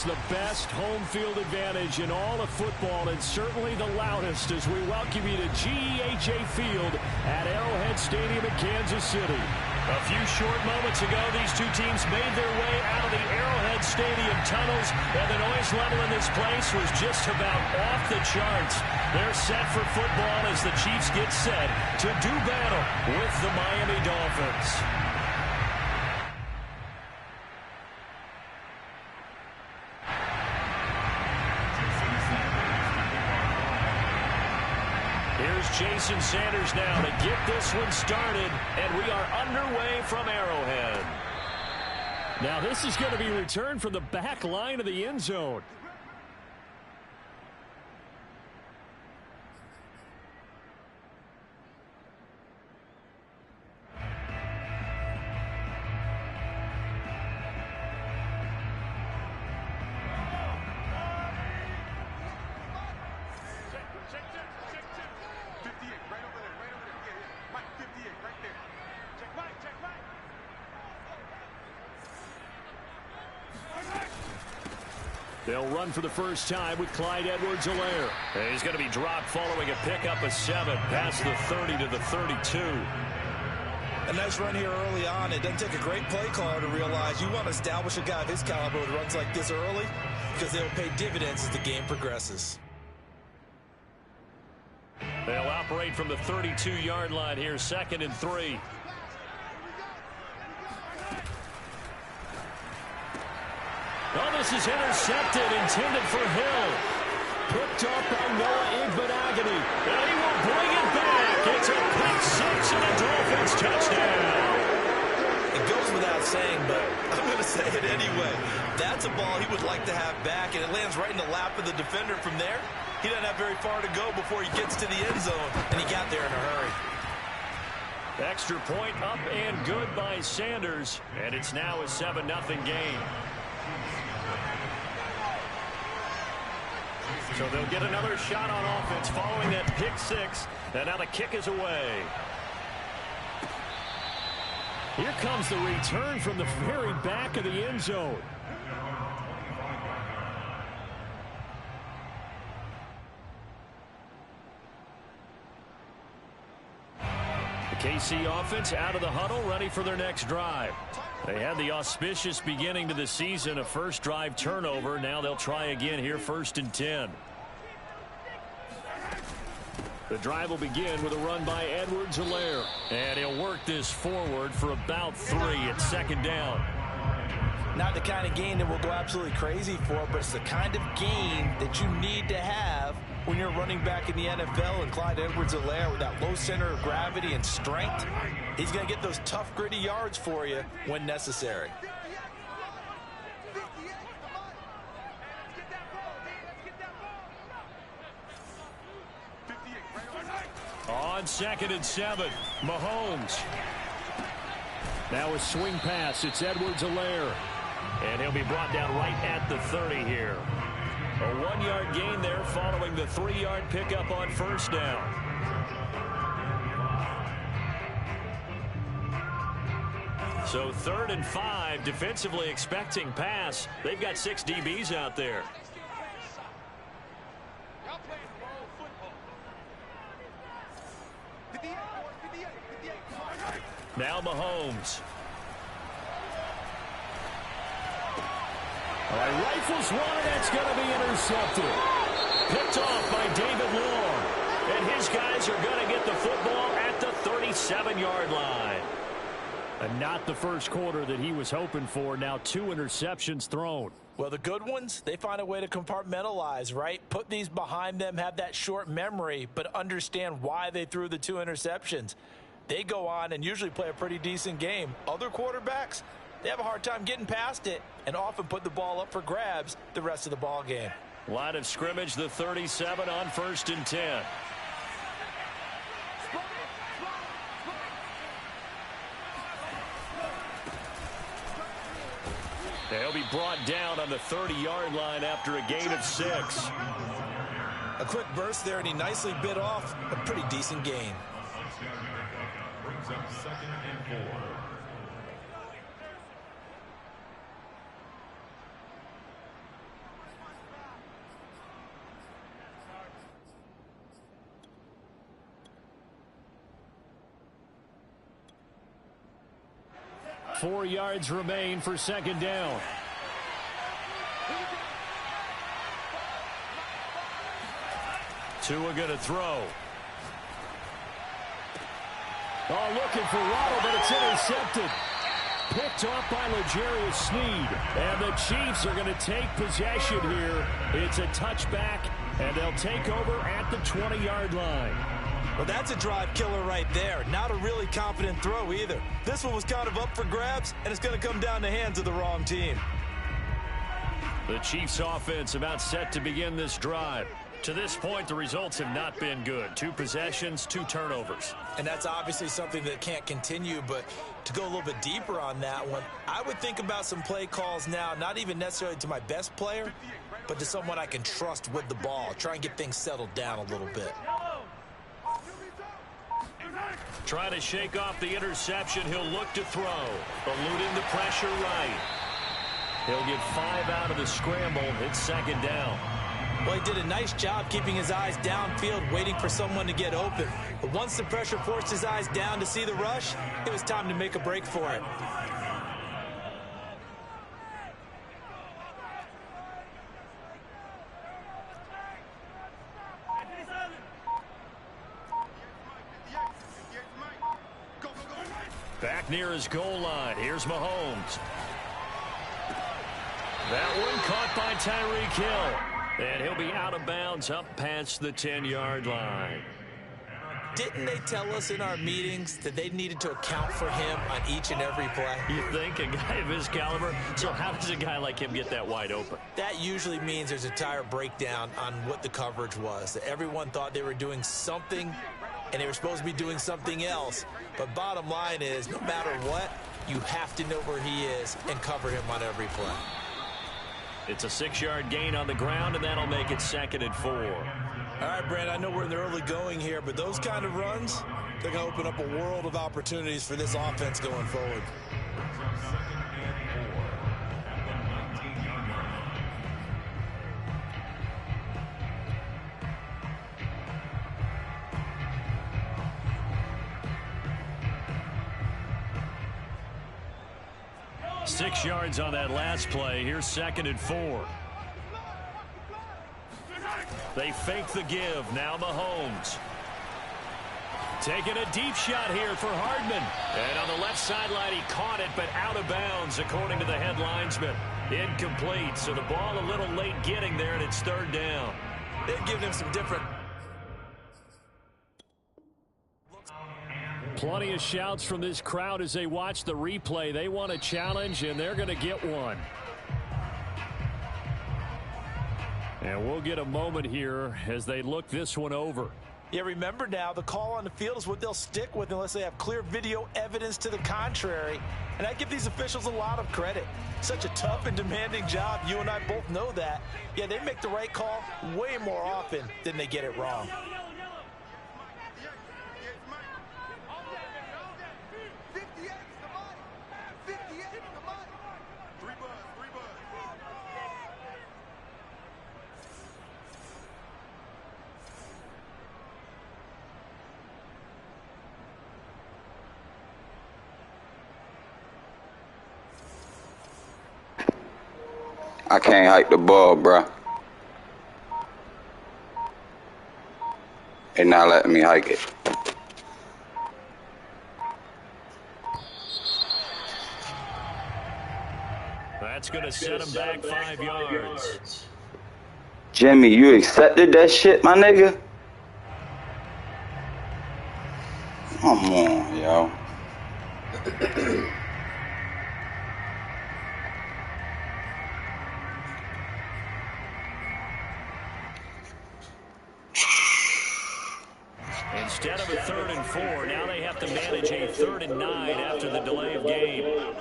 The best home field advantage in all of football, and certainly the loudest, as we welcome you to GEHA Field at Arrowhead Stadium in Kansas City. A few short moments ago, these two teams made their way out of the Arrowhead Stadium tunnels, and the noise level in this place was just about off the charts. They're set for football as the Chiefs get set to do battle with the Miami Dolphins. Here's Jason Sanders now to get this one started, and we are underway from Arrowhead. Now this is going to be returned from the back line of the end zone. They'll run for the first time with Clyde Edwards-Helaire. He's going to be dropped following a pickup of 7 past the 30 to the 32. A nice run here early on. It doesn't take a great play caller to realize you want to establish a guy of his caliber who runs like this early, because they'll pay dividends as the game progresses. They'll operate from the 32-yard line here, 2nd and 3. Oh, this is intercepted, intended for Hill. Picked up by Noah Igbinoghene. And he will bring it back. It's a pick 6 and a Dolphins touchdown. It goes without saying, but I'm going to say it anyway. That's a ball he would like to have back, and it lands right in the lap of the defender from there. He doesn't have very far to go before he gets to the end zone, and he got there in a hurry. Extra point up and good by Sanders, and it's now a 7-0 game. So they'll get another shot on offense following that pick 6, and now the kick is away. Here comes the return from the very back of the end zone. The KC offense out of the huddle, ready for their next drive. They had the auspicious beginning to the season, a first drive turnover. Now they'll try again here, 1st and 10. The drive will begin with a run by Edwards-Helaire. And he'll work this forward for about 3 at 2nd down. Not the kind of game that we'll go absolutely crazy for, but it's the kind of game that you need to have when you're running back in the NFL. And Clyde Edwards-Helaire, with that low center of gravity and strength, he's going to get those tough, gritty yards for you when necessary. On 2nd and 7, Mahomes. Now a swing pass. It's Edwards-Helaire. And he'll be brought down right at the 30 here. A 1-yard gain there following the 3-yard pickup on 1st down. So 3rd and 5, defensively expecting pass. They've got 6 DBs out there. Now Mahomes. All right, rifles one, and that's going to be intercepted. Picked off by David Long. And his guys are going to get the football at the 37-yard line. And not the first quarter that he was hoping for. Now 2 interceptions thrown. Well, the good ones, they find a way to compartmentalize, right? Put these behind them, have that short memory, but understand why they threw the 2 interceptions. They go on and usually play a pretty decent game. Other quarterbacks, they have a hard time getting past it and often put the ball up for grabs the rest of the ball game. Line of scrimmage, the 37 on 1st and 10. They'll be brought down on the 30-yard line after a gain of 6. A quick burst there, and he nicely bit off a pretty decent gain. Brings up 2nd and 4. 4 yards remain for second down. Tua going to throw. Oh, looking for Waddle, but it's intercepted. Picked off by L'Jarius Sneed. And the Chiefs are going to take possession here. It's a touchback, and they'll take over at the 20-yard line. Well, that's a drive killer right there. Not a really confident throw either. This one was kind of up for grabs, and it's going to come down the hands of the wrong team. The Chiefs offense about set to begin this drive. To this point, the results have not been good. 2 possessions, 2 turnovers. And that's obviously something that can't continue, but to go a little bit deeper on that one, I would think about some play calls now, not even necessarily to my best player, but to someone I can trust with the ball. Try and get things settled down a little bit. Trying to shake off the interception. He'll look to throw. Eluding the pressure right. He'll get 5 out of the scramble. It's second down. Well, he did a nice job keeping his eyes downfield, waiting for someone to get open. But once the pressure forced his eyes down to see the rush, it was time to make a break for it. Back near his goal line. Here's Mahomes. That one caught by Tyreek Hill. And he'll be out of bounds up past the 10-yard line. Didn't they tell us in our meetings that they needed to account for him on each and every play? You think a guy of his caliber? So how does a guy like him get that wide open? That usually means there's a entire breakdown on what the coverage was. That everyone thought they were doing something, and they were supposed to be doing something else. But bottom line is, no matter what, you have to know where he is and cover him on every play. It's a 6-yard gain on the ground, and that'll make it 2nd and 4. All right, Brand, I know we're in the early going here, but those kind of runs, they're going to open up a world of opportunities for this offense going forward. 6 yards on that last play. Here's 2nd and 4. They fake the give. Now Mahomes. Taking a deep shot here for Hardman. And on the left sideline, he caught it, but out of bounds, according to the head linesman. Incomplete, so the ball a little late getting there, and it's 3rd down. They've given him some different... Plenty of shouts from this crowd as they watch the replay. They want a challenge, and they're going to get one. And we'll get a moment here as they look this one over. Yeah, remember now, the call on the field is what they'll stick with unless they have clear video evidence to the contrary. And I give these officials a lot of credit. Such a tough and demanding job. You and I both know that. Yeah, they make the right call way more often than they get it wrong. I can't hike the ball, bruh. They're not letting me hike it. That's going to set him back 5 yards. Jimmy, you accepted that shit, my nigga? Come on, yo. Instead of a 3rd and 4, now they have to manage a 3rd and 9 after the delay of game.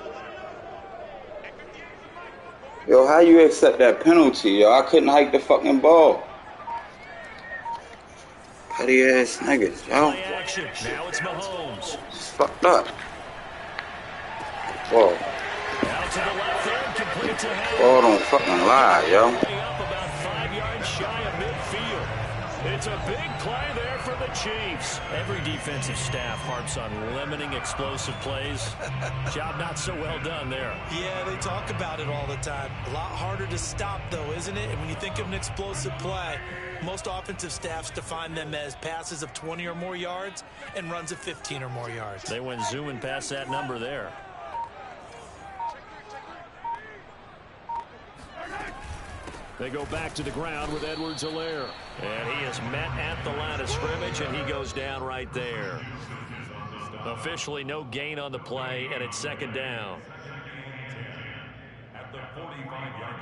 Yo, how you accept that penalty, yo? I couldn't hike the fucking ball. Petty ass niggas, yo. Play action. Now it's Mahomes. It's fucked up. Whoa. Out to the left there, complete to Hill. Ball don't fucking lie, yo. Up about 5 yards shy of midfield. It's a big play there for the Chiefs. Every defensive staff harps on limiting explosive plays. Job not so well done there. Yeah, they talk about it all the time. A lot harder to stop, though, isn't it? And when you think of an explosive play, most offensive staffs define them as passes of 20 or more yards and runs of 15 or more yards. They went zooming past that number there. They go back to the ground with Edwards-Helaire. And he is met at the line of scrimmage, and he goes down right there. Officially no gain on the play, and it's second down. At the 45-yard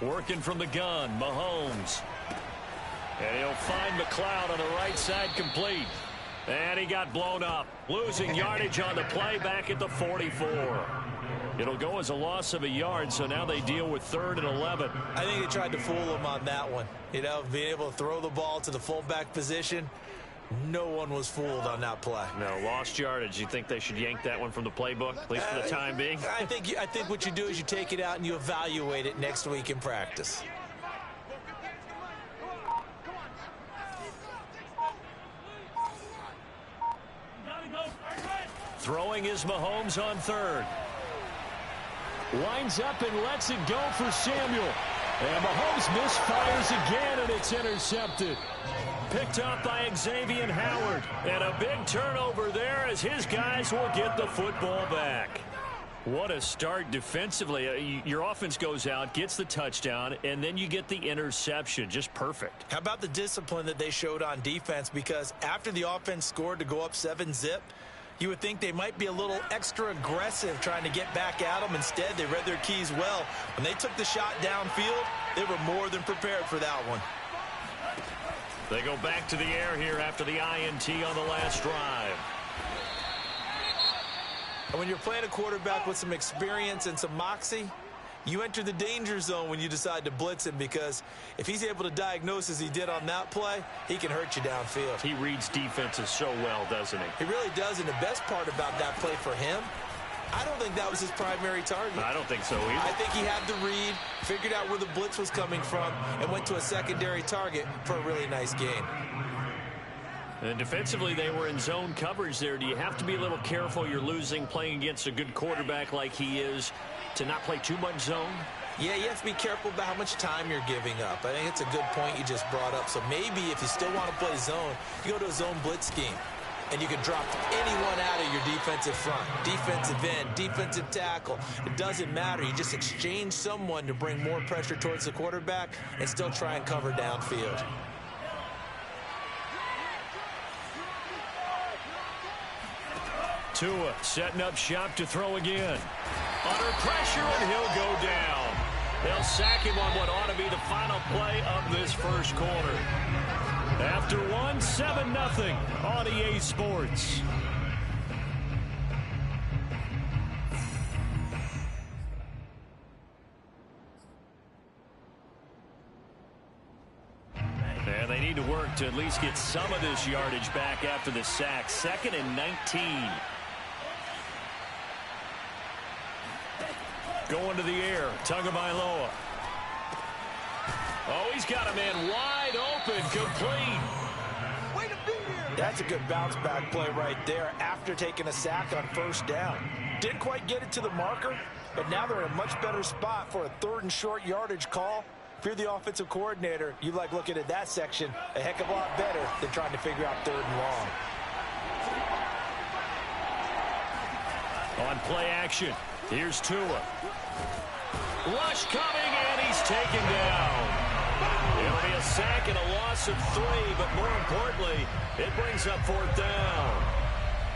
line. Working from the gun, Mahomes. And he'll find McLeod on the right side, complete. And he got blown up. Losing yardage on the play back at the 44. It'll go as a loss of a yard, so now they deal with 3rd and 11. I think they tried to fool him on that one. You know, being able to throw the ball to the fullback position. No one was fooled on that play. No, lost yardage. You think they should yank that one from the playbook, at least for the time being? I think what you do is you take it out and you evaluate it next week in practice. Throwing is Mahomes on 3rd. Winds up and lets it go for Samuel. And Mahomes misfires again, and it's intercepted. Picked up by Xavier Howard. And a big turnover there as his guys will get the football back. What a start defensively. Your offense goes out, gets the touchdown, and then you get the interception. Just perfect. How about the discipline that they showed on defense? Because after the offense scored to go up 7-zip, you would think they might be a little extra aggressive trying to get back at them. Instead, they read their keys well. When they took the shot downfield, they were more than prepared for that one. They go back to the air here after the INT on the last drive. And when you're playing a quarterback with some experience and some moxie, you enter the danger zone when you decide to blitz him, because if he's able to diagnose as he did on that play, he can hurt you downfield. He reads defenses so well, doesn't he? He really does, and the best part about that play for him, I don't think that was his primary target. I don't think so either. I think he had the read, figured out where the blitz was coming from, and went to a secondary target for a really nice gain. And defensively, they were in zone coverage there. Do you have to be a little careful? You're losing playing against a good quarterback like he is to not play too much zone? Yeah, you have to be careful about how much time you're giving up. I think it's a good point you just brought up. So maybe if you still want to play zone, you go to a zone blitz scheme. And you can drop anyone out of your defensive front, defensive end, defensive tackle. It doesn't matter. You just exchange someone to bring more pressure towards the quarterback and still try and cover downfield. Tua setting up shop to throw again. Under pressure, and he'll go down. They'll sack him on what ought to be the final play of this first quarter. After 7-0 on EA Sports. And they need to work to at least get some of this yardage back after the sack. 2nd and 19. Going to the air, Tagovailoa. Oh, he's got a man wide open, complete. That's a good bounce-back play right there after taking a sack on 1st down. Didn't quite get it to the marker, but now they're in a much better spot for a 3rd and short yardage call. If you're the offensive coordinator, you like looking at that section a heck of a lot better than trying to figure out 3rd and long. On play action, here's Tua. Rush coming, and he's taken down. It'll be a sack and a loss of 3, but more importantly, it brings up 4th down.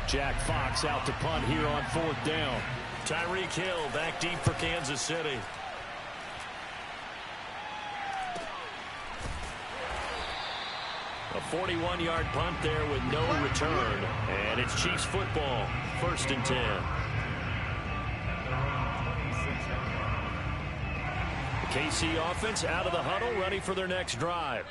Jack Fox out to punt here on 4th down. Tyreek Hill back deep for Kansas City. A 41-yard punt there with no return. And it's Chiefs football, 1st and 10. The KC offense out of the huddle, ready for their next drive.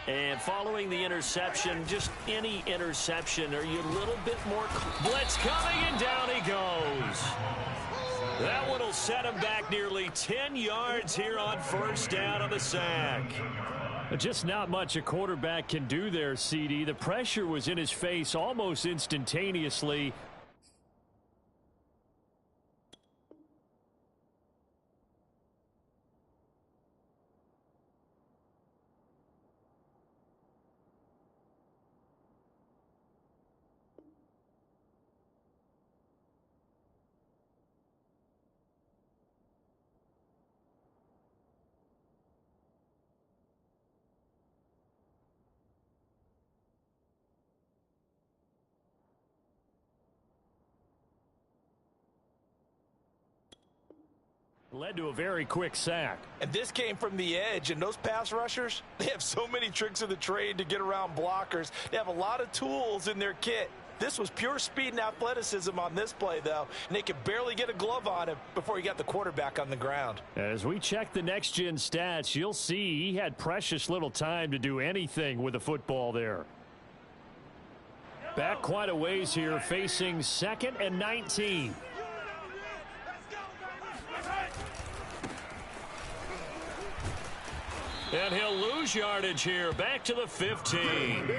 And following the interception, just any interception, are you a little bit more... Blitz coming, and down he goes. That one will set him back nearly 10 yards here on first down on the sack. Just not much a quarterback can do there, CD. The pressure was in his face almost instantaneously. Led to a very quick sack. And this came from the edge, and those pass rushers, they have so many tricks of the trade to get around blockers. They have a lot of tools in their kit. This was pure speed and athleticism on this play, though, and they could barely get a glove on him before he got the quarterback on the ground. As we check the next-gen stats, you'll see he had precious little time to do anything with the football there. Back quite a ways here, facing 2nd and 19. And he'll lose yardage here, back to the 15.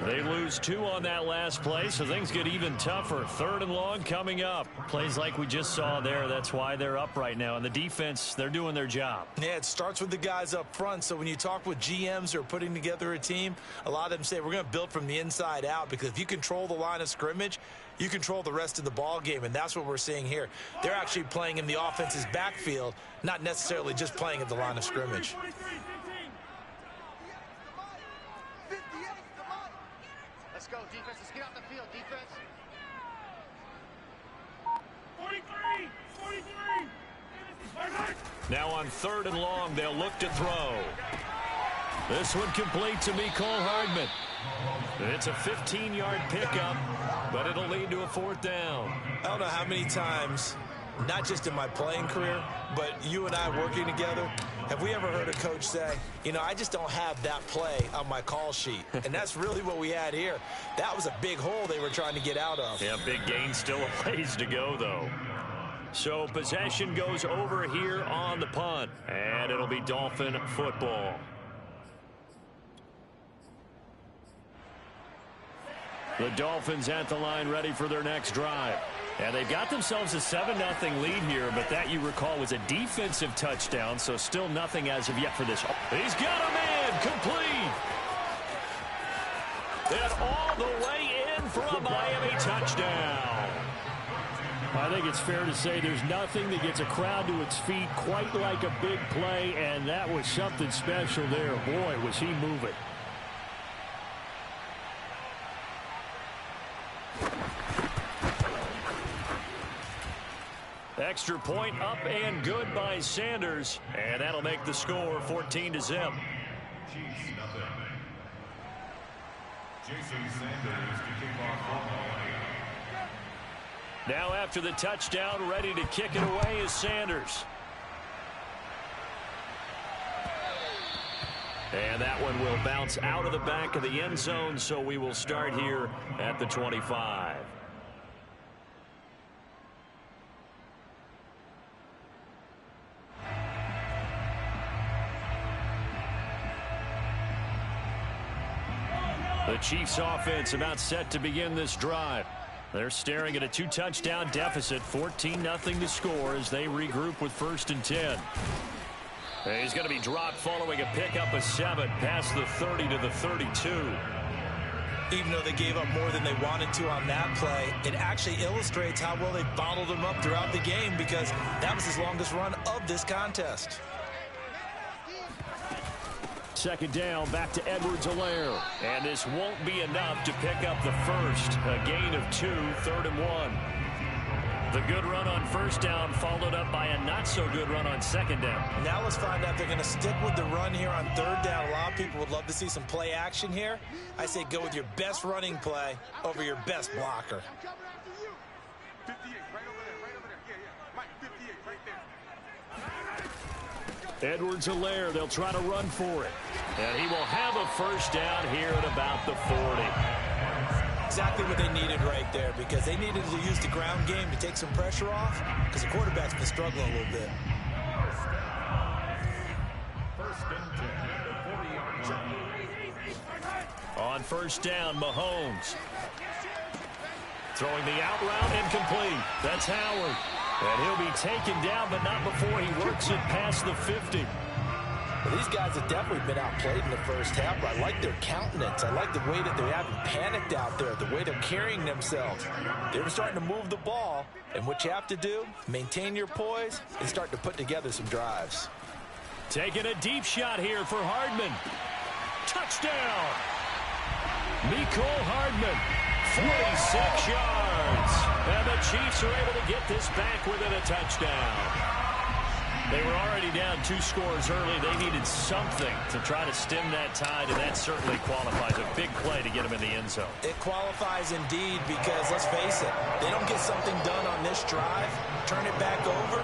They lose 2 on that last play, so things get even tougher. 3rd and long coming up. Plays like we just saw there, that's why they're up right now. And the defense, they're doing their job. Yeah, it starts with the guys up front, so when you talk with GMs who are putting together a team, a lot of them say we're going to build from the inside out, because if you control the line of scrimmage, you control the rest of the ball game, and that's what we're seeing here. They're actually playing in the offense's backfield, not necessarily just playing at the line of scrimmage. Let's go, defense. Let's get out the field, defense. 43. Now on 3rd and long, they'll look to throw. This one complete to Mecole Hardman. It's a 15-yard pickup, but it'll lead to a 4th down. I don't know how many times, not just in my playing career, but you and I working together, have we ever heard a coach say, you know, I just don't have that play on my call sheet? And that's really what we had here. That was a big hole they were trying to get out of. Yeah, big gain, still a ways to go, though. So possession goes over here on the punt, and it'll be Dolphin football. The Dolphins at the line, ready for their next drive. And they've got themselves a 7-0 lead here, but that, you recall, was a defensive touchdown, so still nothing as of yet for this. He's got a man, complete. And all the way in for a Miami touchdown. I think it's fair to say there's nothing that gets a crowd to its feet quite like a big play, and that was something special there. Boy, was he moving. Extra point up and good by Sanders, and that'll make the score 14-0. Jason Sanders to kick off football. Now after the touchdown, ready to kick it away is Sanders. And that one will bounce out of the back of the end zone, so we will start here at the 25. The Chiefs offense about set to begin this drive. They're staring at a 2-touchdown deficit, 14-0 to score as they regroup with 1st and 10. He's going to be dropped following a pickup of 7 past the 30 to the 32. Even though they gave up more than they wanted to on that play, it actually illustrates how well they bottled him up throughout the game, because that was his longest run of this contest. 2nd down, back to Edwards-Helaire. And this won't be enough to pick up the first. A gain of 2, 3rd and 1. The good run on 1st down followed up by a not-so-good run on 2nd down. Now let's find out if they're going to stick with the run here on 3rd down. A lot of people would love to see some play action here. I say go with your best running play over your best blocker. 58, right over there, right over there. Yeah. Mike, 58, right there. Edwards-Helaire, they'll try to run for it. And he will have a first down here at about the 40. Exactly what they needed right there, because they needed to use the ground game to take some pressure off, because the quarterback's been struggling a little bit. First and 10 at the 40-yard line. On first down, Mahomes. Throwing the out route, incomplete. That's Howard. And he'll be taken down, but not before he works it past the 50. Well, these guys have definitely been outplayed in the first half, but I like their countenance. I like the way that they haven't panicked out there, the way they're carrying themselves. They're starting to move the ball, and what you have to do, maintain your poise and start to put together some drives. Taking a deep shot here for Hardman. Touchdown! Mecole Hardman, 46 yards. And the Chiefs are able to get this back within a touchdown. They were already down 2 scores early. They needed something to try to stem that tide, and that certainly qualifies. A big play to get them in the end zone. It qualifies indeed, because let's face it, they don't get something done on this drive, turn it back over,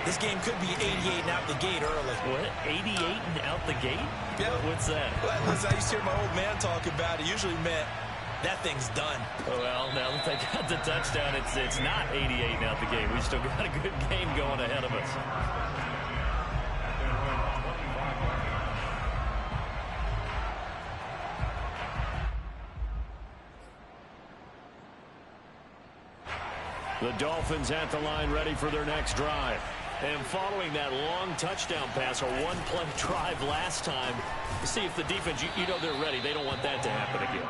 this game could be 88 and out the gate early. What? 88 and out the gate? Yeah. What's that? Well, listen, I used to hear my old man talk about it. Usually meant that thing's done. Well, now that they got the touchdown, it's not 88 and out the gate. We still got a good game going ahead of us. The Dolphins at the line, ready for their next drive. And following that long touchdown pass, a one-play drive last time, to see if the defense, you know they're ready. They don't want that to happen again.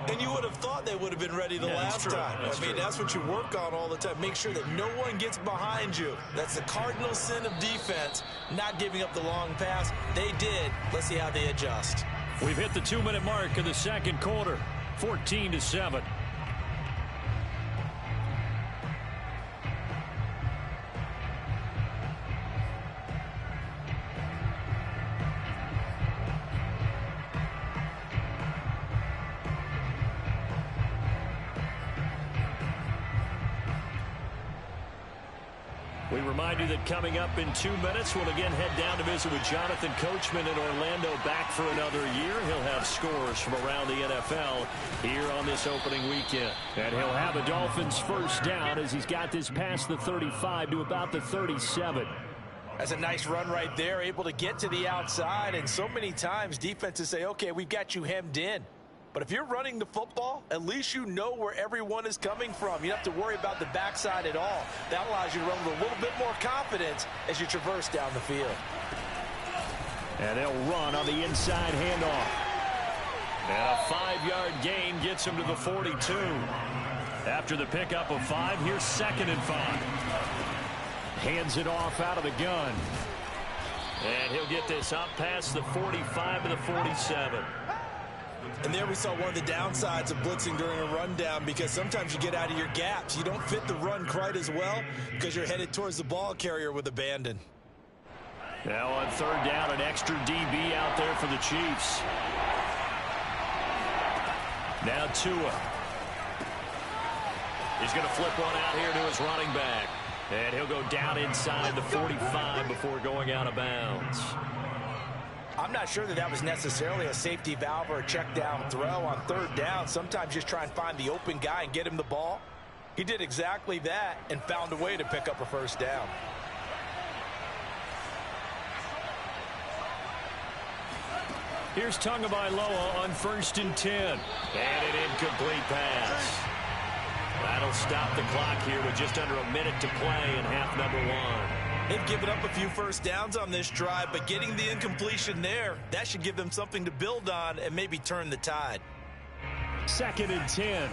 And you would have thought they would have been ready the last time. I mean, that's what you work on all the time. Make sure that no one gets behind you. That's the cardinal sin of defense, not giving up the long pass. They did. Let's see how they adjust. We've hit the 2-minute mark of the second quarter, 14-7. We remind you that coming up in 2 minutes, we'll again head down to visit with Jonathan Coachman in Orlando, back for another year. He'll have scores from around the NFL here on this opening weekend. And he'll have a Dolphins first down as he's got this past the 35 to about the 37. That's a nice run right there, able to get to the outside. And so many times defenses say, okay, we've got you hemmed in. But if you're running the football, at least you know where everyone is coming from. You don't have to worry about the backside at all. That allows you to run with a little bit more confidence as you traverse down the field. And they'll run on the inside handoff. And a 5-yard gain gets him to the 42. After the pickup of 5, here's 2nd and 5. Hands it off out of the gun. And he'll get this up past the 45 to the 47. And there we saw one of the downsides of blitzing during a rundown, because sometimes you get out of your gaps. You don't fit the run quite as well because you're headed towards the ball carrier with abandon. Now on 3rd down, an extra DB out there for the Chiefs. Now Tua. He's going to flip one out here to his running back. And he'll go down inside the 45 before going out of bounds. I'm not sure that that was necessarily a safety valve or a check down throw on 3rd down. Sometimes just try and find the open guy and get him the ball. He did exactly that and found a way to pick up a first down. Here's Tagovailoa on 1st and 10. And an incomplete pass. That'll stop the clock here with just under a minute to play in half number 1. They've given up a few first downs on this drive, but getting the incompletion there, that should give them something to build on and maybe turn the tide. 2nd and 10.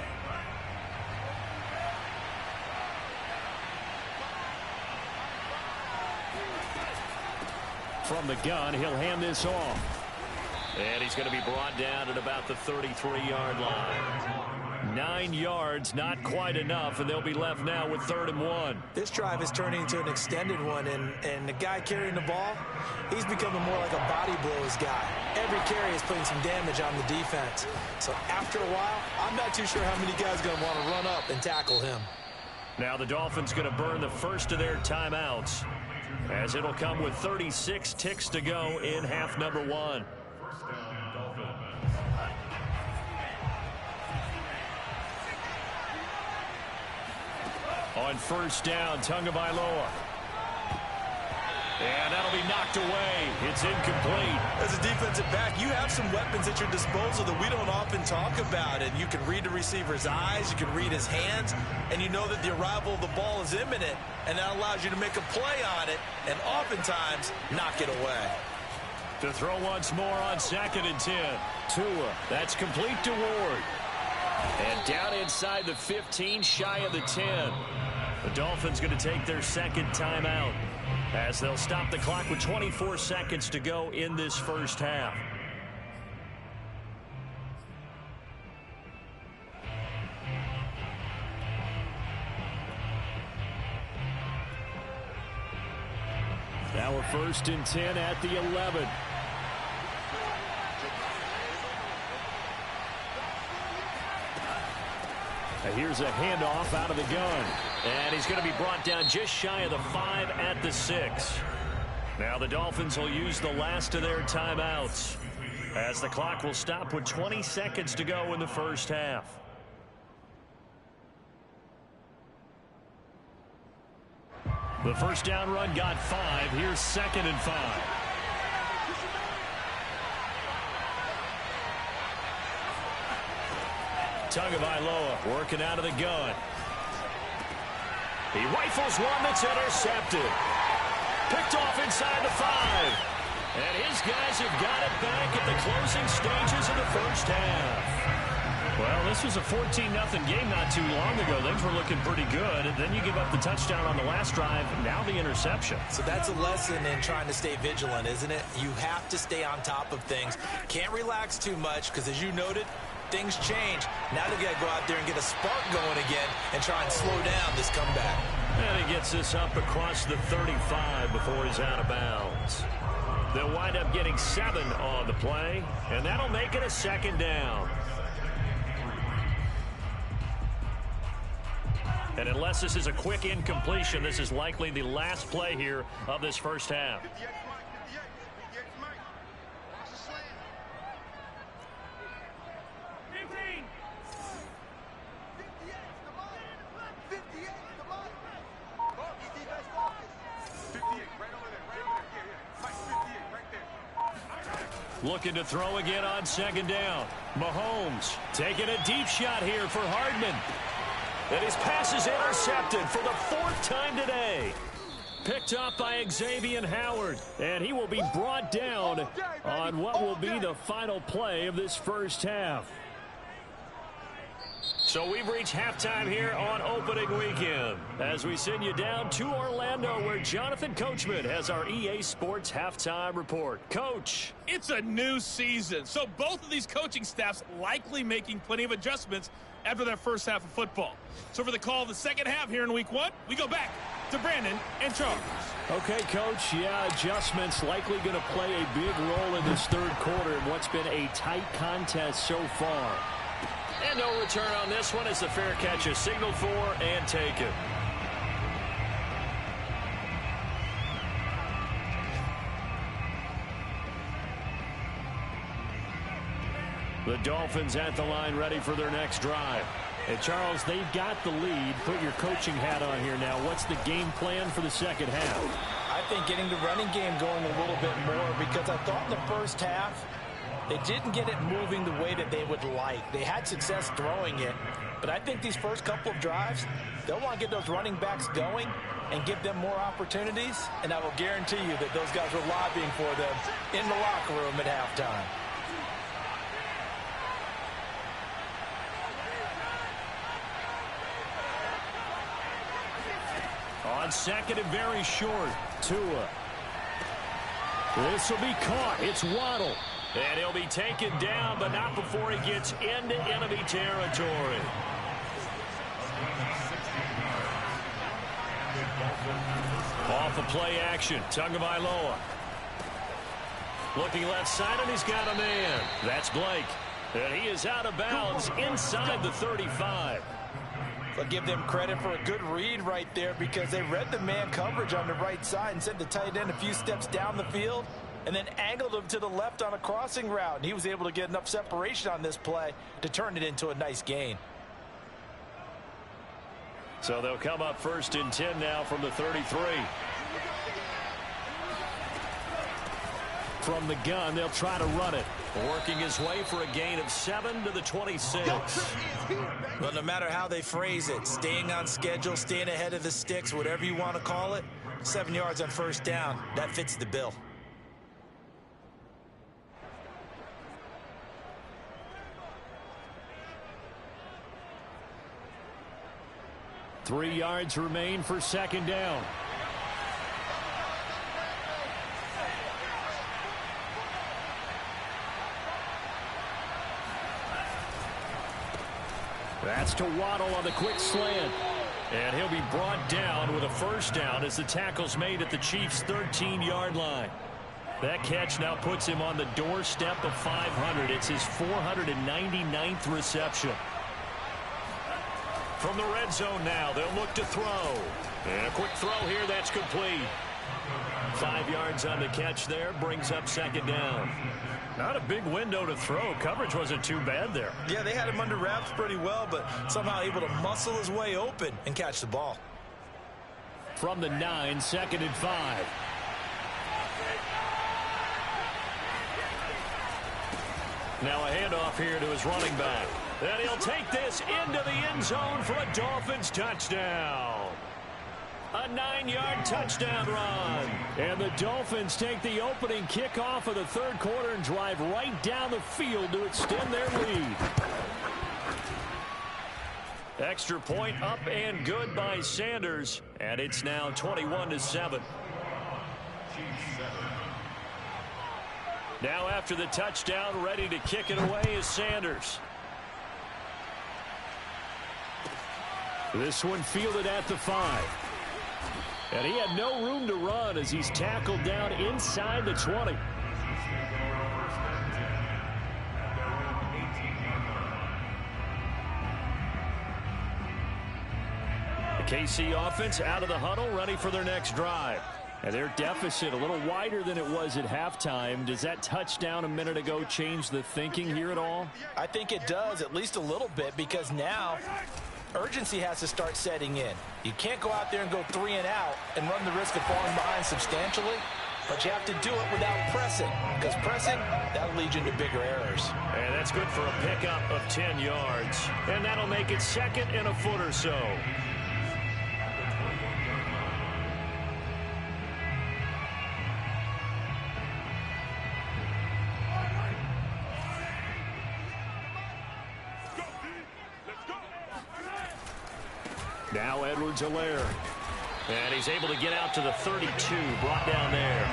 From the gun, he'll hand this off. And he's going to be brought down at about the 33-yard line. 9 yards, not quite enough, and they'll be left now with 3rd and 1. This drive is turning into an extended one, and the guy carrying the ball, he's becoming more like a body blows guy. Every carry is putting some damage on the defense. So after a while, I'm not too sure how many guys are going to want to run up and tackle him. Now the Dolphins going to burn the first of their timeouts, as it'll come with 36 ticks to go in half number 1. First down, Dolphins. On first down, Tagovailoa. And that'll be knocked away. It's incomplete. As a defensive back, you have some weapons at your disposal that we don't often talk about. And you can read the receiver's eyes, you can read his hands, and you know that the arrival of the ball is imminent, and that allows you to make a play on it and oftentimes knock it away. To throw once more on 2nd and 10. Tua, that's complete to Ward. And down inside the 15, shy of the 10. The Dolphins going to take their second timeout as they'll stop the clock with 24 seconds to go in this first half. Now we're 1st and 10 at the 11. Here's a handoff out of the gun. And he's going to be brought down just shy of the 5 at the 6. Now the Dolphins will use the last of their timeouts as the clock will stop with 20 seconds to go in the first half. The first down run got 5. Here's 2nd and 5. Tagovailoa working out of the gun. He rifles one that's intercepted. Picked off inside the 5. And his guys have got it back at the closing stages of the first half. Well, this was a 14-0 game not too long ago. Things were looking pretty good. And then you give up the touchdown on the last drive. Now the interception. So that's a lesson in trying to stay vigilant, isn't it? You have to stay on top of things. Can't relax too much because, as you noted, things change. Now they got to go out there and get a spark going again and try and slow down this comeback. And he gets this up across the 35 before he's out of bounds. They'll wind up getting 7 on the play, and that'll make it a 2nd down. And unless this is a quick incompletion, this is likely the last play here of this first half. 58, Mike. Watch the slant. 15. 58, come on. Focus, defense, focus. 58, right over there. Yeah. Mike, 58, right there. Looking to throw again on 2nd down. Mahomes taking a deep shot here for Hardman. And his pass is intercepted for the 4th time today. Picked up by Xavier Howard. And he will be brought down on what will be the final play of this first half. So we've reached halftime here on opening weekend as we send you down to Orlando where Jonathan Coachman has our EA Sports halftime report. Coach. It's a new season, so both of these coaching staffs likely making plenty of adjustments after that first half of football. So for the call of the second half here in week 1, we go back to Brandon and Charles. Okay, Coach, yeah, adjustments likely going to play a big role in this third quarter in what's been a tight contest so far. And no return on this one as the fair catch is signaled for and taken. The Dolphins at the line ready for their next drive. And Charles, they've got the lead. Put your coaching hat on here now. What's the game plan for the second half? I think getting the running game going a little bit more because I thought in the first half they didn't get it moving the way that they would like. They had success throwing it, but I think these first couple of drives, they'll want to get those running backs going and give them more opportunities, and I will guarantee you that those guys were lobbying for them in the locker room at halftime. On 2nd and very short, Tua. This will be caught. It's Waddle. And he'll be taken down, but not before he gets into enemy territory. Off of play action, Tagovailoa. Looking left side, and he's got a man. That's Blake. And he is out of bounds inside the 35. I'll give them credit for a good read right there because they read the man coverage on the right side and sent the tight end a few steps down the field and then angled him to the left on a crossing route. And he was able to get enough separation on this play to turn it into a nice gain. So they'll come up 1st and 10 now from the 33. From the gun, they'll try to run it. Working his way for a gain of 7 to the 26. Well, no matter how they phrase it, staying on schedule, staying ahead of the sticks, whatever you want to call it, 7 yards on 1st down, that fits the bill. Three yards remain for 2nd down. That's to Waddle on the quick slant. And he'll be brought down with a 1st down as the tackle's made at the Chiefs' 13-yard line. That catch now puts him on the doorstep of 500. It's his 499th reception. From the red zone now, they'll look to throw. And a quick throw here, that's complete. 5 yards on the catch there, brings up 2nd down. Not a big window to throw. Coverage wasn't too bad there. Yeah, they had him under wraps pretty well, but somehow able to muscle his way open and catch the ball. From the 9, 2nd and 5. Now a handoff here to his running back. And he'll take this into the end zone for a Dolphins touchdown. A 9-yard touchdown run. And the Dolphins take the opening kickoff of the 3rd quarter and drive right down the field to extend their lead. Extra point up and good by Sanders. And it's now 21-7. Now after the touchdown, ready to kick it away is Sanders. This one fielded at the 5. And he had no room to run as he's tackled down inside the 20. The KC offense out of the huddle, ready for their next drive. And their deficit a little wider than it was at halftime. Does that touchdown a minute ago change the thinking here at all? I think it does, at least a little bit, because now urgency has to start setting in. You can't go out there and go 3 and out and run the risk of falling behind substantially, but you have to do it without pressing, because pressing, that'll lead you into bigger errors. And that's good for a pickup of 10 yards. And that'll make it 2nd and a foot or so. Now Edwards-Helaire. And he's able to get out to the 32, brought down there.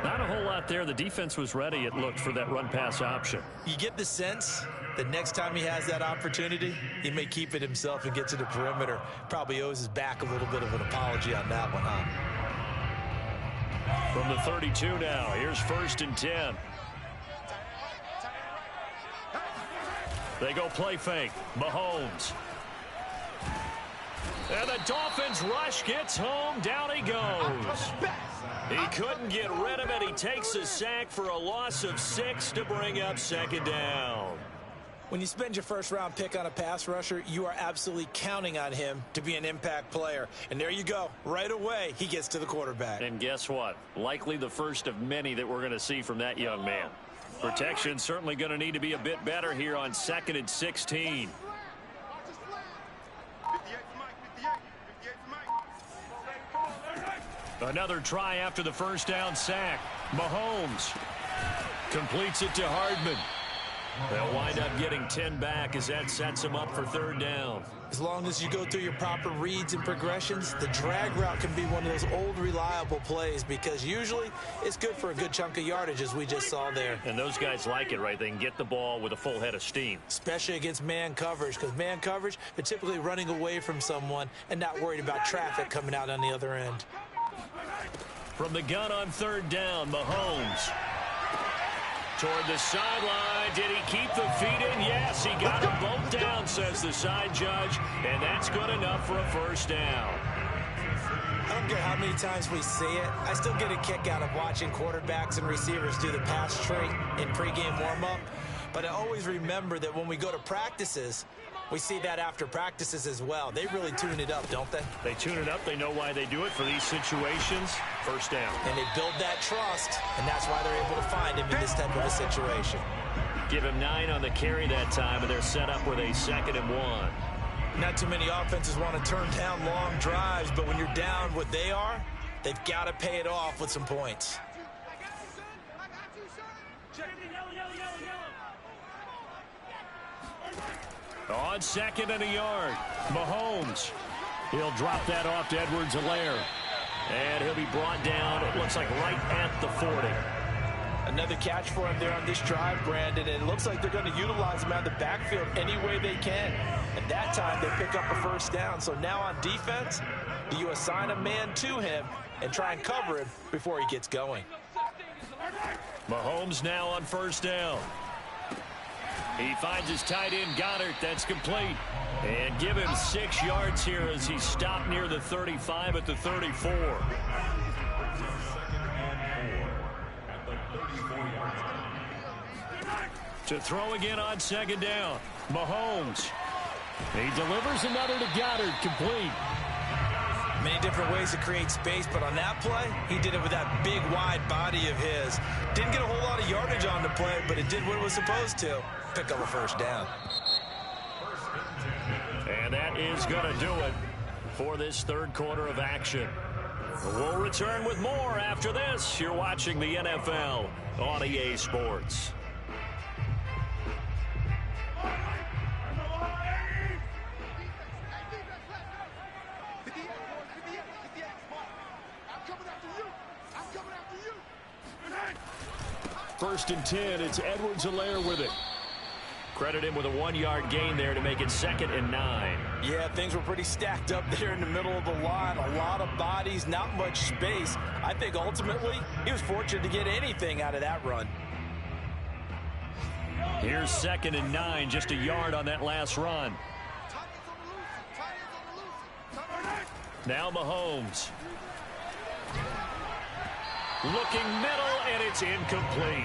Not a whole lot there. The defense was ready, it looked, for that run-pass option. You get the sense that next time he has that opportunity, he may keep it himself and get to the perimeter. Probably owes his back a little bit of an apology on that one, huh? From the 32 now, here's 1st and 10. They go play fake. Mahomes. And the Dolphins rush gets home. Down he goes. He couldn't get rid of it. He takes a sack for a loss of 6 to bring up 2nd down. When you spend your 1st-round pick on a pass rusher, you are absolutely counting on him to be an impact player. And there you go. Right away, he gets to the quarterback. And guess what? Likely the first of many that we're going to see from that young man. Protection certainly going to need to be a bit better here on 2nd and 16. Another try after the 1st down sack. Mahomes completes it to Hardman. They'll wind up getting 10 back as that sets them up for 3rd down. As long as you go through your proper reads and progressions, the drag route can be one of those old reliable plays because usually it's good for a good chunk of yardage, as we just saw there. And those guys like it, right? They can get the ball with a full head of steam. Especially against man coverage, because man coverage, they're typically running away from someone and not worried about traffic coming out on the other end. From the gun on 3rd down, Mahomes. Toward the sideline. Did he keep the feet in? Yes, he got them both down, says the side judge. And that's good enough for a 1st down. I don't care how many times we see it. I still get a kick out of watching quarterbacks and receivers do the pass tree in pregame warm-up. But I always remember that when we go to practices, we see that after practices as well. They really tune it up, don't they? They tune it up. They know why they do it for these situations. First down. And they build that trust, and that's why they're able to find him in this type of a situation. Give him 9 on the carry that time, and they're set up with a 2nd and 1. Not too many offenses want to turn down long drives, but when you're down what they are, they've got to pay it off with some points. On 2nd and a yard, Mahomes. He'll drop that off to Edwards-Helaire. And he'll be brought down, it looks like, right at the 40. Another catch for him there on this drive, Brandon, and it looks like they're going to utilize him out of the backfield any way they can. And that time, they pick up a first down. So now on defense, do you assign a man to him and try and cover him before he gets going? Mahomes now on first down. He finds his tight end, Goddard. That's complete. And give him 6 yards here as he stopped near the 35 at the 34. To throw again on 2nd down. Mahomes. He delivers another to Goddard, complete. Many different ways to create space, but on that play, he did it with that big, wide body of his. Didn't get a whole lot of yardage on the play, but it did what it was supposed to. Pick up a first down. And that is going to do it for this 3rd quarter of action. We'll return with more after this. You're watching the NFL on EA Sports. First and 10, it's Edwards-Helaire with it. Credit him with a 1-yard gain there to make it 2nd and 9. Yeah, things were pretty stacked up there in the middle of the line. A lot of bodies, not much space. I think ultimately he was fortunate to get anything out of that run. Here's 2nd and 9, just a yard on that last run. Now Mahomes. Looking middle, and it's incomplete.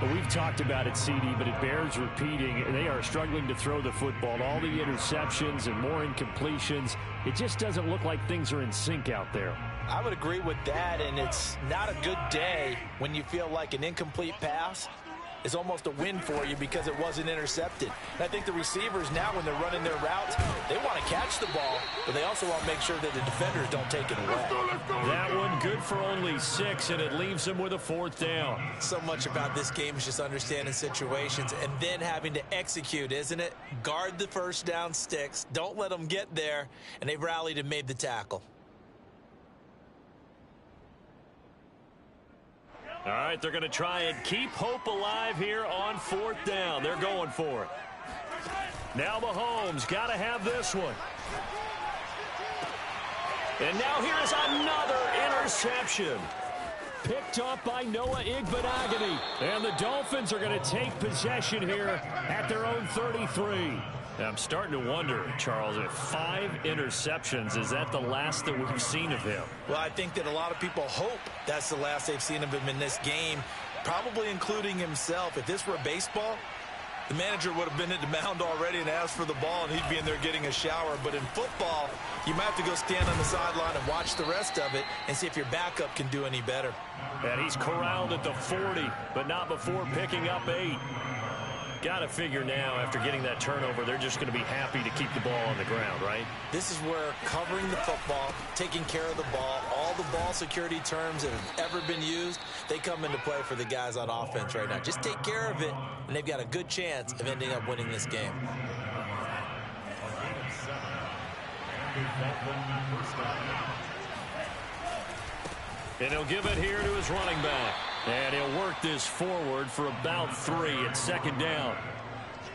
Well, we've talked about it, CD, but it bears repeating. They are struggling to throw the football. All the interceptions and more incompletions. It just doesn't look like things are in sync out there. I would agree with that, and it's not a good day when you feel like an incomplete pass is almost a win for you because it wasn't intercepted. And I think the receivers now, when they're running their routes, they want to catch the ball, but they also want to make sure that the defenders don't take it away. That one good for only 6, and it leaves them with a 4th down. So much about this game is just understanding situations and then having to execute, isn't it? Guard the first down sticks. Don't let them get there, and they've rallied and made the tackle. All right, they're going to try and keep hope alive here on 4th down. They're going for it. Now Mahomes got to have this one. And now here's another interception. Picked up by Noah Igbinoghene. And the Dolphins are going to take possession here at their own 33. I'm starting to wonder, Charles, if 5 interceptions, is that the last that we've seen of him? Well, I think that a lot of people hope that's the last they've seen of him in this game, probably including himself. If this were baseball, the manager would have been at the mound already and asked for the ball, and he'd be in there getting a shower. But in football, you might have to go stand on the sideline and watch the rest of it and see if your backup can do any better. And he's corralled at the 40, but not before picking up 8. Got to figure now, after getting that turnover, they're just going to be happy to keep the ball on the ground, right? This is where covering the football, taking care of the ball, all the ball security terms that have ever been used, they come into play for the guys on offense right now. Just take care of it, and they've got a good chance of ending up winning this game. And he'll give it here to his running back. And he'll work this forward for about 3 at 2nd down.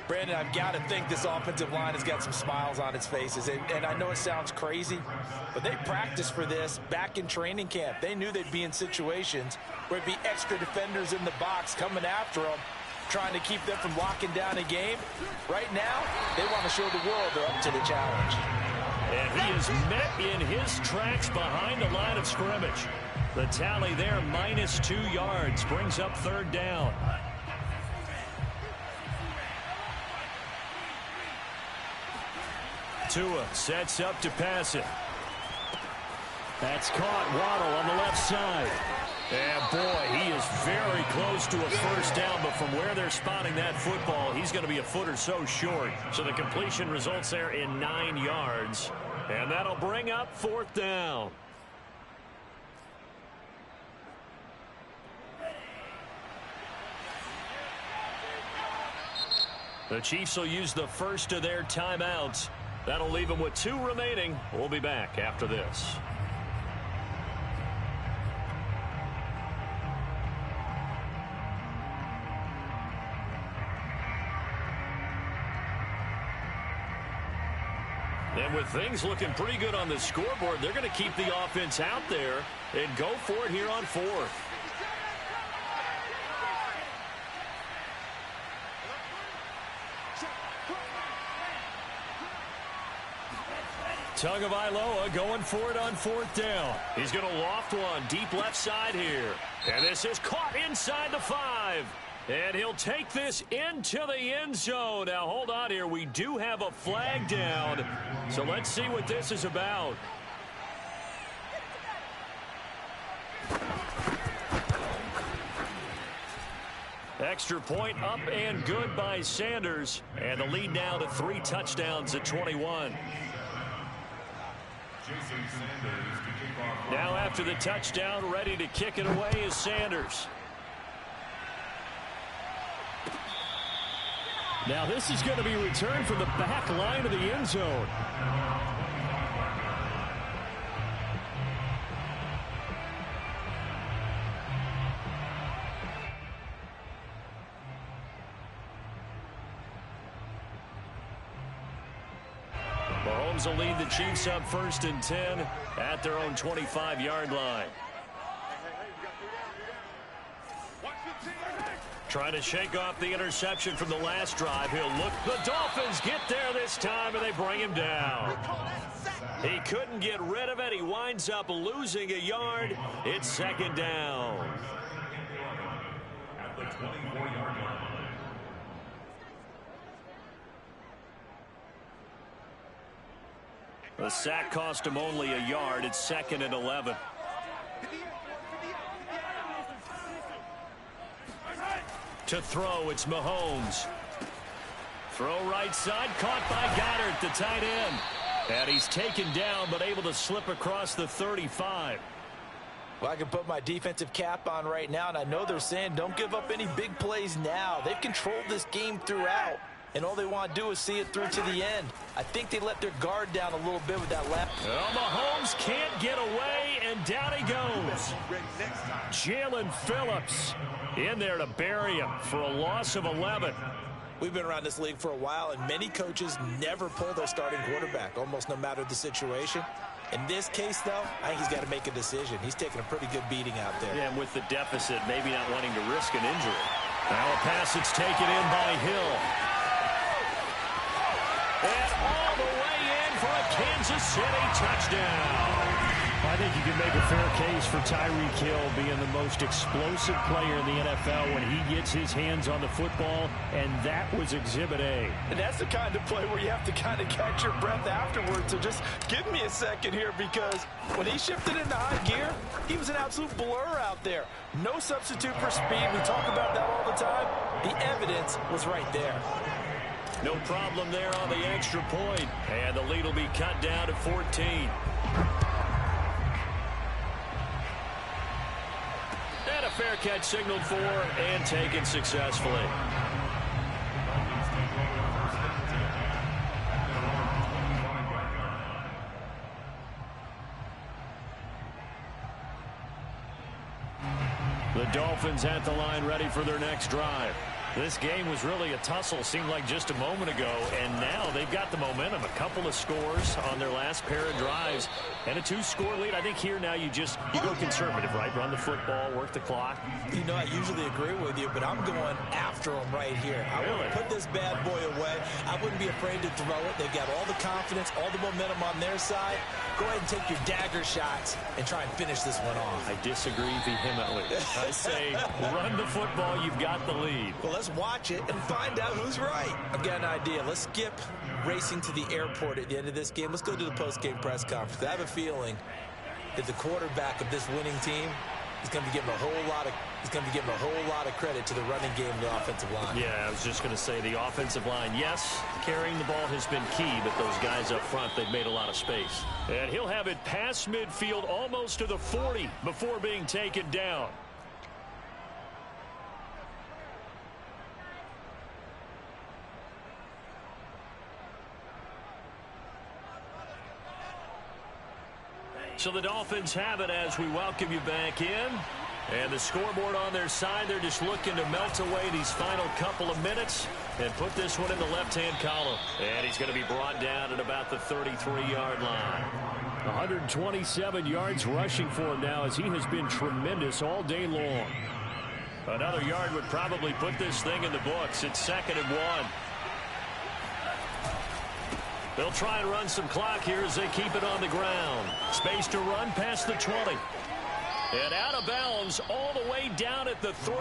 Brandon, I've got to think this offensive line has got some smiles on its faces. And I know it sounds crazy, but they practiced for this back in training camp. They knew they'd be in situations where it'd be extra defenders in the box coming after them, trying to keep them from locking down a game. Right now, they want to show the world they're up to the challenge. And he is met in his tracks behind the line of scrimmage. The tally there, -2 yards, brings up 3rd down. Tua sets up to pass it. That's caught. Waddle on the left side. And boy, he is very close to a first down, but from where they're spotting that football, he's going to be a foot or so short. So the completion results there in 9 yards. And that'll bring up 4th down. The Chiefs will use the first of their timeouts. That'll leave them with 2 remaining. We'll be back after this. And with things looking pretty good on the scoreboard, they're going to keep the offense out there and go for it here on 4th. Tagovailoa going for it on 4th down. He's going to loft one deep left side here. And this is caught inside the 5. And he'll take this into the end zone. Now, hold on here. We do have a flag down. So let's see what this is about. Extra point up and good by Sanders. And the lead now to 3 touchdowns at 21. Now after the touchdown, ready to kick it away is Sanders. Now this is going to be returned from the back line of the end zone. Mahomes will lead the Chiefs up 1st and 10 at their own 25-yard line. Trying to shake off the interception from the last drive. He'll look. The Dolphins get there this time, and they bring him down. He couldn't get rid of it. He winds up losing a yard. It's 2nd down. At the 24-yard line. The sack cost him only a yard. It's 2nd and 11. To throw, it's Mahomes. Throw right side, caught by Goddard, the tight end. And he's taken down, but able to slip across the 35. Well, I can put my defensive cap on right now, and I know they're saying don't give up any big plays now. They've controlled this game throughout, and all they want to do is see it through to the end. I think they let their guard down a little bit with that left. Well, Mahomes can't get away, and down he goes. Jalen Phillips in there to bury him for a loss of 11. We've been around this league for a while, and many coaches never pull their starting quarterback, almost no matter the situation. In this case, though, I think he's got to make a decision. He's taking a pretty good beating out there. Yeah, and with the deficit, maybe not wanting to risk an injury. Now a pass that's taken in by Hill. And all the way in for a Kansas City touchdown. I think you can make a fair case for Tyreek Hill being the most explosive player in the NFL when he gets his hands on the football, and that was Exhibit A. And that's the kind of play where you have to kind of catch your breath afterwards. So just give me a second here, because when he shifted into high gear, he was an absolute blur out there. No substitute for speed. We talk about that all the time. The evidence was right there. No problem there on the extra point. And the lead will be cut down to 14. And a fair catch signaled for and taken successfully. The Dolphins at the line ready for their next drive. This game was really a tussle, seemed like just a moment ago, and now they've got the momentum. A couple of scores on their last pair of drives and a 2-score lead. I think here now you go conservative, right? Run the football, work the clock. You know, I usually agree with you, but I'm going after them right here. I want to put this bad boy away. I wouldn't be afraid to throw it. They've got all the confidence, all the momentum on their side. Go ahead and take your dagger shots and try and finish this one off. I disagree vehemently. I say run the football. You've got the lead. Well, let's watch it and find out who's right. I've got an idea. Let's skip racing to the airport at the end of this game. Let's go to the post-game press conference. I have a feeling that the quarterback of this winning team is going to be giving a whole lot of credit to the running game and the offensive line. Yeah, I was just going to say the offensive line. Yes, carrying the ball has been key, but those guys up front, they've made a lot of space. And he'll have it past midfield almost to the 40 before being taken down. So the Dolphins have it as we welcome you back in. And the scoreboard on their side, they're just looking to melt away these final couple of minutes and put this one in the left-hand column. And he's going to be brought down at about the 33-yard line. 127 yards rushing for him now as he has been tremendous all day long. Another yard would probably put this thing in the books. It's 2nd and 1. They'll try and run some clock here as they keep it on the ground. Space to run past the 20. And out of bounds all the way down at the 3.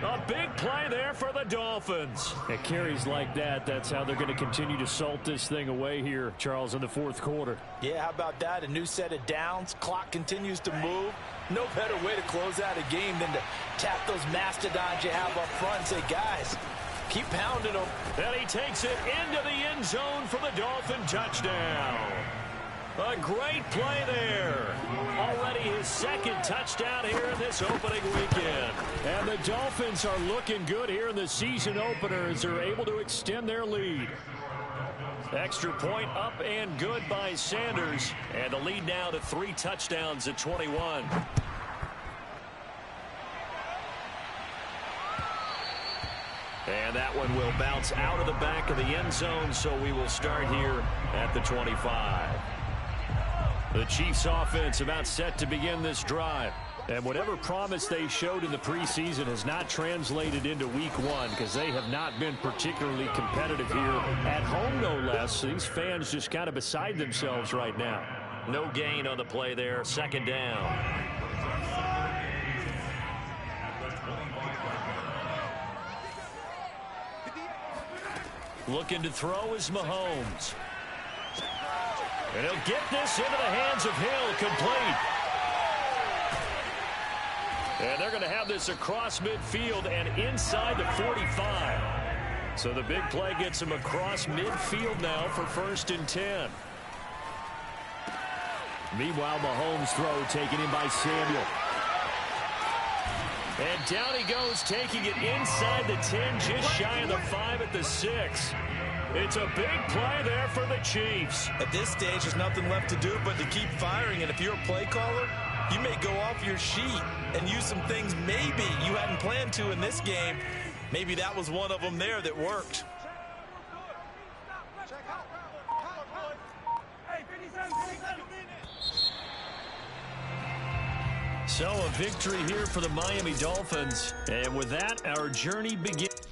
A big play there for the Dolphins. At carries like that, that's how they're going to continue to salt this thing away here, Charles, in the 4th quarter. Yeah, how about that? A new set of downs. Clock continues to move. No better way to close out a game than to tap those mastodons you have up front and say, guys, keep pounding them. And he takes it into the end zone for the Dolphin touchdown. A great play there. Already his 2nd touchdown here in this opening weekend. And the Dolphins are looking good here in the season opener as they're able to extend their lead. Extra point up and good by Sanders. And the lead now to 3 touchdowns at 21. And that one will bounce out of the back of the end zone, so we will start here at the 25. The Chiefs offense about set to begin this drive. And whatever promise they showed in the preseason has not translated into week 1 because they have not been particularly competitive here at home, no less. These fans just kind of beside themselves right now. No gain on the play there. 2nd down. Looking to throw is Mahomes. And he'll get this into the hands of Hill, complete. And they're going to have this across midfield and inside the 45. So the big play gets him across midfield now for 1st and 10. Meanwhile, Mahomes' throw taken in by Samuel. And down he goes, taking it inside the 10, just shy of the 5 at the 6. It's a big play there for the Chiefs. At this stage, there's nothing left to do but to keep firing. And if you're a play caller, you may go off your sheet and use some things maybe you hadn't planned to in this game. Maybe that was one of them there that worked. So a victory here for the Miami Dolphins. And with that, our journey begins.